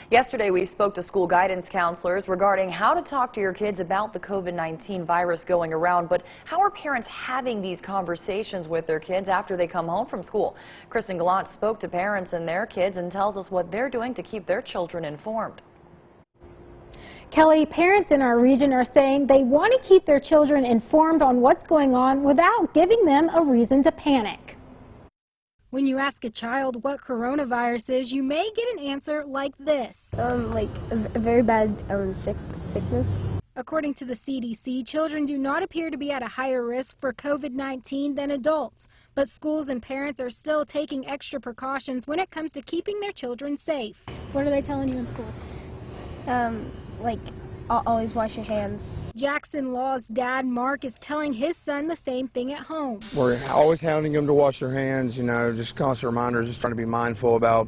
Yesterday, we spoke to school guidance counselors regarding how to talk to your kids about the COVID-19 virus going around. But how are parents having these conversations with their kids after they come home from school? Kristen Gallant spoke to parents and their kids and tells us what they're doing to keep their children informed. Kelly, parents in our region are saying they want to keep their children informed on what's going on without giving them a reason to panic. When you ask a child what coronavirus is, you may get an answer like this. Like a very bad sickness. According to the CDC, children do not appear to be at a higher risk for COVID-19 than adults, but schools and parents are still taking extra precautions when it comes to keeping their children safe. What are they telling you in school? Like always wash your hands. Jackson Law's dad, Mark, is telling his son the same thing at home. We're always hounding them to wash their hands, you know, just constant reminders, just trying to be mindful about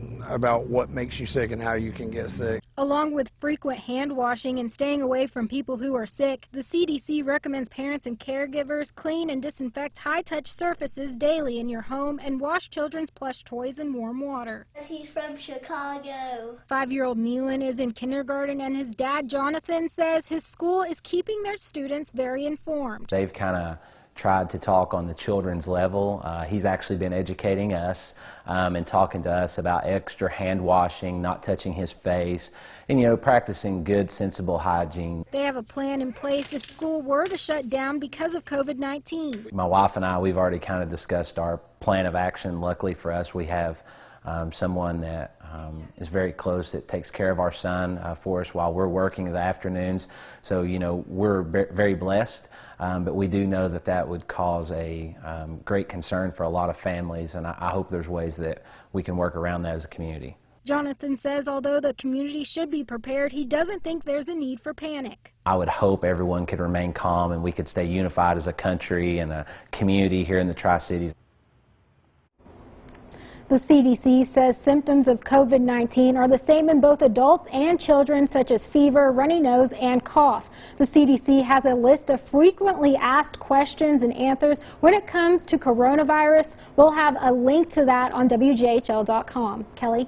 what makes you sick and how you can get sick. Along with frequent hand washing and staying away from people who are sick, the CDC recommends parents and caregivers clean and disinfect high-touch surfaces daily in your home and wash children's plush toys in warm water. He's from Chicago. 5-year-old NEYLAND is in kindergarten, and his dad, Jonathan, says his school is keeping their students very informed. They've kind of tried to talk on the children's level. He's actually been educating us and talking to us about extra hand washing, not touching his face, and, you know, practicing good, sensible hygiene. They have a plan in place if school were to shut down because of COVID-19. My wife and I, we've already kind of discussed our plan of action. Luckily for us, we have someone that is very close that takes care of our son for us while we're working in the afternoons. So, you know, we're very blessed, but we do know that that would cause a great concern for a lot of families, and I hope there's ways that we can work around that as a community. Jonathan says although the community should be prepared, he doesn't think there's a need for panic. I would hope everyone could remain calm and we could stay unified as a country and a community here in the Tri-Cities. The CDC says symptoms of COVID-19 are the same in both adults and children, such as fever, runny nose, and cough. The CDC has a list of frequently asked questions and answers when it comes to coronavirus. We'll have a link to that on WJHL.com. Kelly?